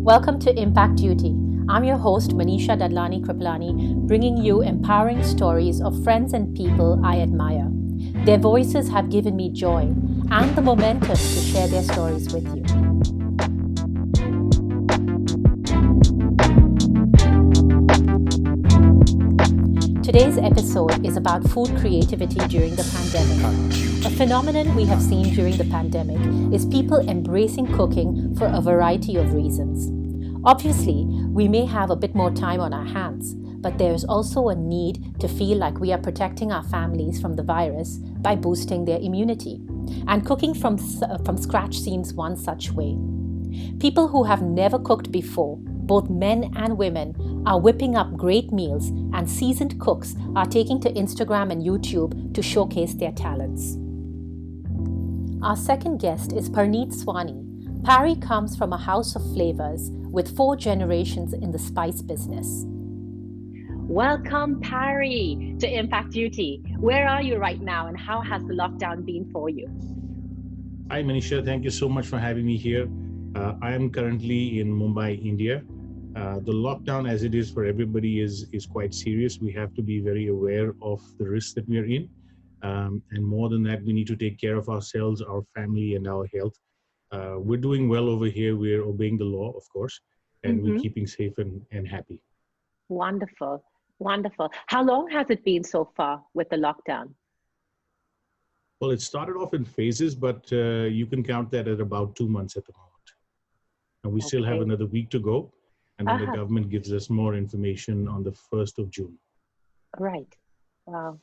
Welcome to Impact Duty. I'm your host, Manisha Dadlani Kripalani, bringing you empowering stories of friends and people I admire. Their voices have given me joy and the momentum to share their stories with you. Today's episode is about food creativity during the pandemic. A phenomenon we have seen during the pandemic is people embracing cooking for a variety of reasons. Obviously, we may have a bit more time on our hands, but there is also a need to feel like we are protecting our families from the virus by boosting their immunity. And cooking from scratch seems one such way. People who have never cooked before, both men and women, are whipping up great meals, and seasoned cooks are taking to Instagram and YouTube to showcase their talents. Our second guest is Parneet Swani. Parry comes from a house of flavors with 4 generations in the spice business. Welcome, Parry, to Impact Duty. Where are you right now, and how has the lockdown been for you? Hi, Manisha. Thank you so much for having me here. I am currently in Mumbai, India. The lockdown, as it is for everybody, is quite serious. We have to be very aware of the risks that we are in. And more than that, we need to take care of ourselves, our family, and our health. We're doing well over here. We're obeying the law, of course, and we're keeping safe and happy. Wonderful. Wonderful. How long has it been so far with the lockdown? Well, it started off in phases, but you can count that at about 2 months at the moment. And we still have another week to go. And then the government gives us more information on the 1st of June. Right. Wow.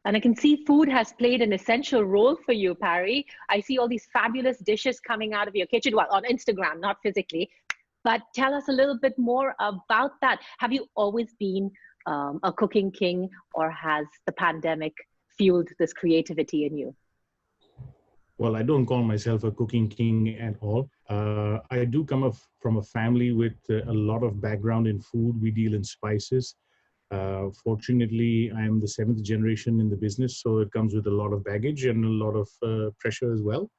And I can see food has played an essential role for you, Parry. I see all these fabulous dishes coming out of your kitchen, well, on Instagram, not physically. But tell us a little bit more about that. Have you always been a cooking king, or has the pandemic fueled this creativity in you? Well, I don't call myself a cooking king at all. I do come from a family with a lot of background in food. We deal in spices. Fortunately, I am the 7th generation in the business, so it comes with a lot of baggage and a lot of pressure as well.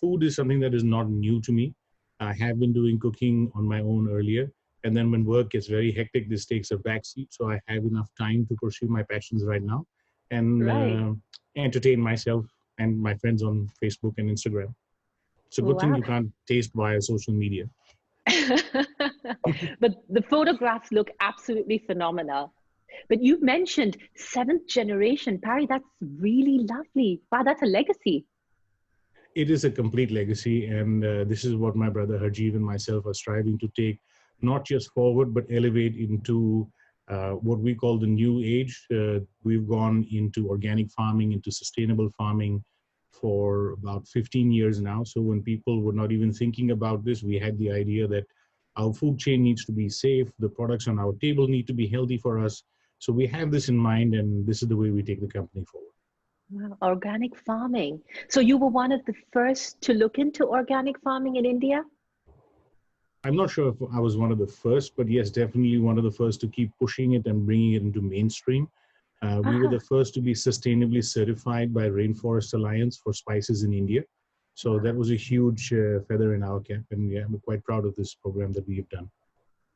Food is something that is not new to me. I have been doing cooking on my own earlier. And then when work gets very hectic, this takes a backseat. So I have enough time to pursue my passions right now and entertain myself and my friends on Facebook and Instagram. It's a good thing you can't taste via social media. But the photographs look absolutely phenomenal. But you mentioned 7th generation, Parry. That's really lovely. Wow, that's a legacy. It is a complete legacy. And this is what my brother Harjeev and myself are striving to take, not just forward, but elevate into what we call the new age. We've gone into organic farming, into sustainable farming for about 15 years now. So when people were not even thinking about this, we had the idea that our food chain needs to be safe. The products on our table need to be healthy for us. So we have this in mind, and this is the way we take the company forward. Wow, organic farming. So you were one of the first to look into organic farming in India? I'm not sure if I was one of the first, but yes, definitely one of the first to keep pushing it and bringing it into mainstream. We were the first to be sustainably certified by Rainforest Alliance for spices in India. So that was a huge feather in our cap, and yeah, we're quite proud of this program that we have done.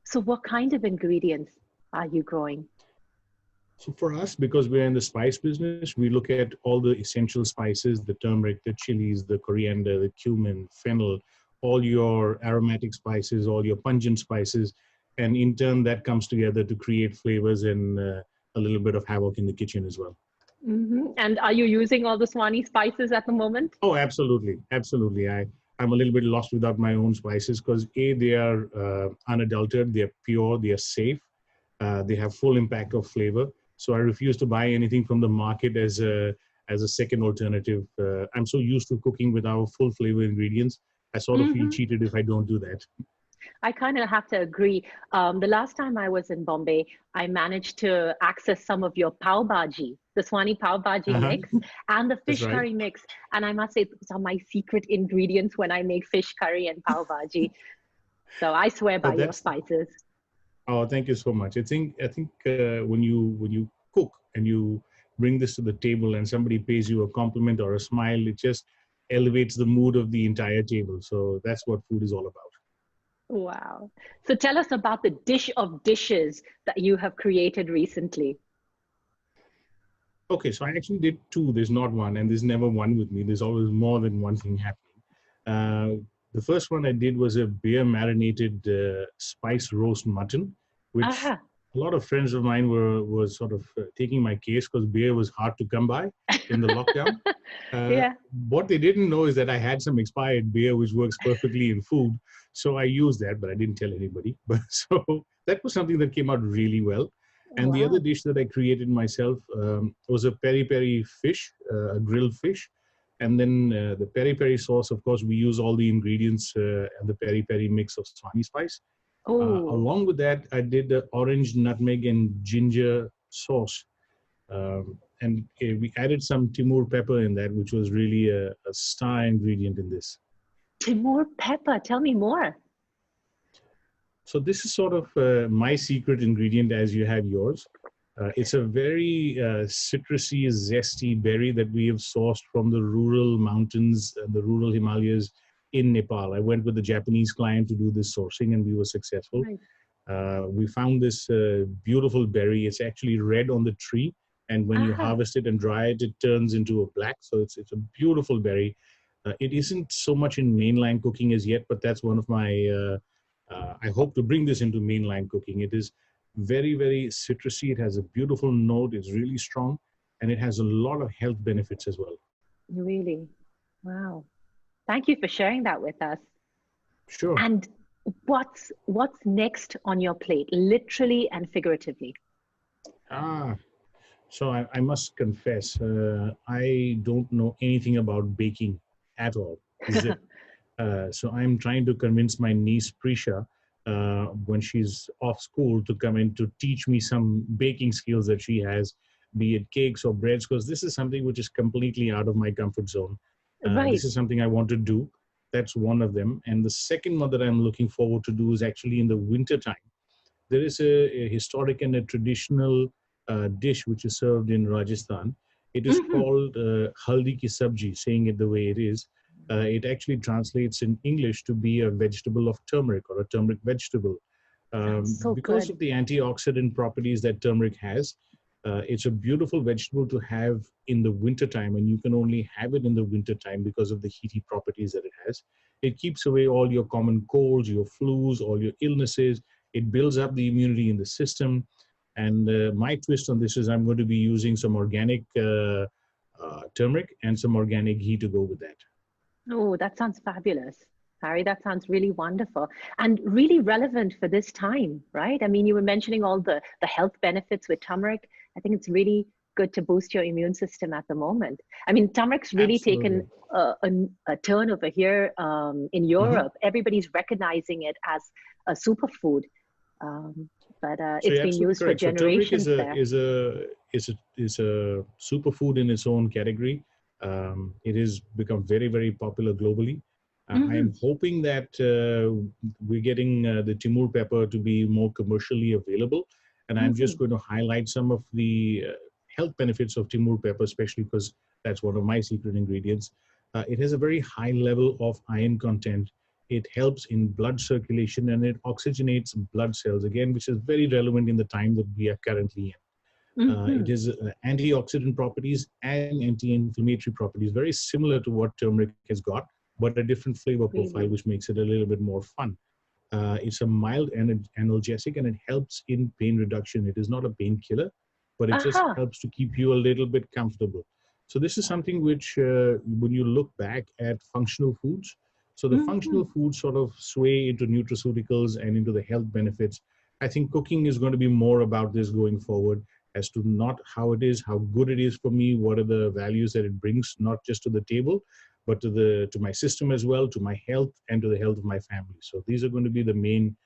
So what kind of ingredients are you growing? So for us, because we're in the spice business, we look at all the essential spices, the turmeric, the chilies, the coriander, the cumin, fennel, all your aromatic spices, all your pungent spices. And in turn, that comes together to create flavors and a little bit of havoc in the kitchen as well. And are you using all the Swani spices at the moment? Oh, absolutely. Absolutely. I'm a little bit lost without my own spices because they are unadulterated, they're pure, they are safe, they have full impact of flavor. So I refuse to buy anything from the market as a second alternative. I'm so used to cooking with our full flavor ingredients. I sort of feel cheated if I don't do that. I kind of have to agree. The last time I was in Bombay, I managed to access some of your pav bhaji, the Swani pav bhaji mix, and the fish curry mix. And I must say, those are my secret ingredients when I make fish curry and pav bhaji. So I swear by your spices. Oh, thank you so much. I think when you cook and you bring this to the table and somebody pays you a compliment or a smile, it just elevates the mood of the entire table. So that's what food is all about. Wow. So tell us about the dish of dishes that you have created recently. Okay, so I actually did two. There's not one, and there's never one with me. There's always more than one thing happening. The first one I did was a beer marinated spice roast mutton, which Aha. a lot of friends of mine were sort of taking my case because beer was hard to come by in the lockdown. Uh, Yeah. what they didn't know is that I had some expired beer which works perfectly in food, so I used that, but I didn't tell anybody. But so that was something that came out really well. And the other Wow. dish that I created myself was a peri peri fish, a grilled fish. And then the peri peri sauce, of course, we use all the ingredients and the peri peri mix of Swani spice. Oh, Along with that, I did the orange, nutmeg, and ginger sauce. And we added some Timur pepper in that, which was really a star ingredient in this. Timur pepper. Tell me more. So this is sort of my secret ingredient as you have yours. It's a very citrusy, zesty berry that we have sourced from the rural mountains, the rural Himalayas in Nepal. I went with a Japanese client to do this sourcing and we were successful. Right. We found this beautiful berry. It's actually red on the tree. And when you Aha. harvest it and dry it, it turns into a black. So it's a beautiful berry. It isn't so much in mainline cooking as yet, but that's one of my I hope to bring this into mainline cooking. It is very, very citrusy. It has a beautiful note. It's really strong, and it has a lot of health benefits as well. Really? Wow. Thank you for sharing that with us. Sure. And what's next on your plate, literally and figuratively? Ah, so I must confess, I don't know anything about baking at all. Zip. So I'm trying to convince my niece Prisha when she's off school to come in to teach me some baking skills that she has, be it cakes or breads, because this is something which is completely out of my comfort zone. This Right. is something I want to do. That's one of them. And the second one that I'm looking forward to do is actually in the winter time. There is a historic and a traditional dish which is served in Rajasthan. It is Hmm. called haldi ki sabji, saying it the way it is. It actually translates in English to be a vegetable of turmeric or a turmeric vegetable. Sounds so Because good. of the antioxidant properties that turmeric has, it's a beautiful vegetable to have in the wintertime, and you can only have it in the wintertime because of the heaty properties that it has. It keeps away all your common colds, your flus, all your illnesses. It builds up the immunity in the system. And my twist on this is I'm going to be using some organic turmeric and some organic ghee to go with that. Oh, that sounds fabulous. Harry, that sounds really wonderful and really relevant for this time, right? I mean, you were mentioning all the health benefits with turmeric. I think it's really good to boost your immune system at the moment. I mean, turmeric's really taken Absolutely. a turn over here in Mhm. Europe. Everybody's recognizing it as a superfood, um, but So it's you're been absolutely used for correct. So turmeric generations there. is a superfood in its own category. It has become very very popular globally. I am Hmm. hoping that we're getting the Timur pepper to be more commercially available, and I'm just Hmm. going to highlight some of the health benefits of Timur pepper, especially because that's one of my secret ingredients. It has a very high level of iron content. It helps in blood circulation and it oxygenates blood cells, again, which is very relevant in the time that we are currently in. It Hmm. has antioxidant properties and anti-inflammatory properties, very similar to what turmeric has got, but a different flavor profile, Really. which makes it a little bit more fun. It's a mild analgesic and it helps in pain reduction. It is not a painkiller, but it just Aha. helps to keep you a little bit comfortable. So this is something which, when you look back at functional foods, so the functional Hmm. foods sort of sway into nutraceuticals and into the health benefits. I think cooking is going to be more about this going forward as to not how it is, how good it is for me, what are the values that it brings, not just to the table, but to my system as well, to my health, and to the health of my family. So these are going to be the main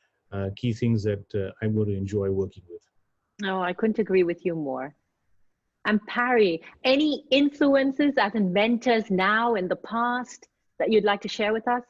key things that I'm going to enjoy working with. No, I couldn't agree with you more. And Parry, any influences as inventors now in the past that you'd like to share with us?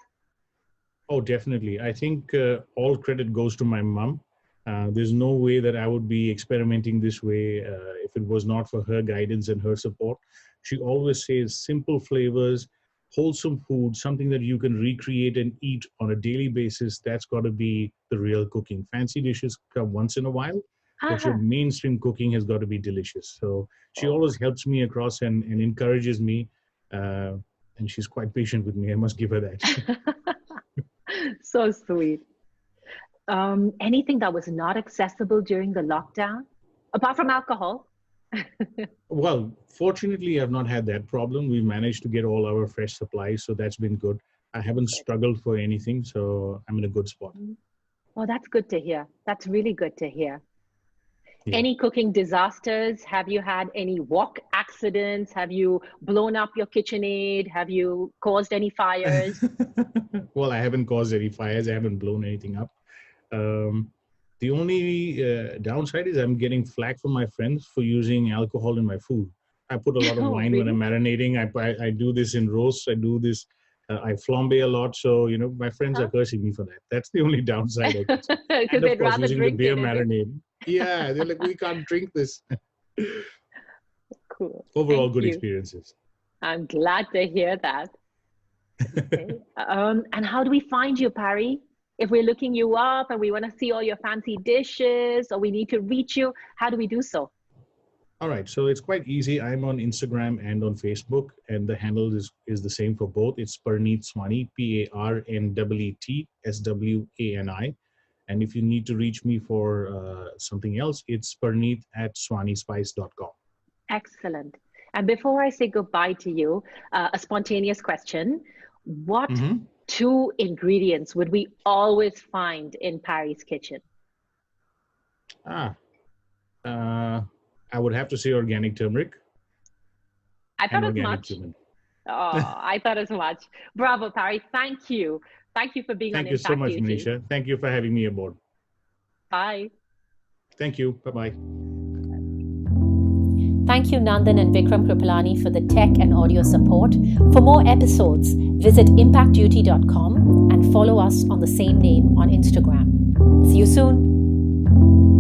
Oh, definitely. I think all credit goes to my mom. There's no way that I would be experimenting this way if it was not for her guidance and her support. She always says simple flavors, wholesome food, something that you can recreate and eat on a daily basis, that's got to be the real cooking. Fancy dishes come once in a while, but your Ah, mainstream cooking has got to be delicious. So she oh. always helps me across and encourages me. Uh, and she's quite patient with me. I must give her that. So sweet. Anything that was not accessible during the lockdown, apart from alcohol? Well, fortunately, I've not had that problem. We managed to get all our fresh supplies, so that's been good. I haven't Good. struggled for anything, so I'm in a good spot. Mhm. Oh, that's good to hear. That's really good to hear. Yeah. Any cooking disasters? Have you had any wok accidents? Have you blown up your KitchenAid? Have you caused any fires? Well, I haven't caused any fires. I haven't blown anything up. Um, the only downside is I'm getting flack from my friends for using alcohol in my food. I put a lot of Oh, wine when I'm really? marinating. I do this in roasts. I do this. I flambe a lot. So, my friends are Huh? cursing me for that. That's the only downside I could say. Because And of they'd course, rather using the drink beer it, is it? marinade. Yeah, they're like, we can't drink this. Cool. Overall, Thank good you. experiences. I'm glad to hear that. Okay. And how do we find you, Parry? If we're looking you up and we want to see all your fancy dishes or we need to reach you, how do we do so? All right, so it's quite easy. I'm on Instagram and on Facebook, and the handle is the same for both. It's Parneet Swani, ParneetSwani. And if you need to reach me for something else, it's Parneet at swanispice.com. Excellent. And before I say goodbye to you, a spontaneous question. What Mm-hmm. two ingredients would we always find in Parry's kitchen? Ah, uh, I would have to say organic turmeric I and thought as organic much. cumin. Oh, I thought as much. Bravo, Parry. Thank you. Thank you for being on Thank you so Impact much, Duty. Manisha. Thank you for having me aboard. Bye. Thank you. Bye-bye. Thank you, Nandan and Vikram Kripalani, for the tech and audio support. For more episodes, visit impactduty.com and follow us on the same name on Instagram. See you soon.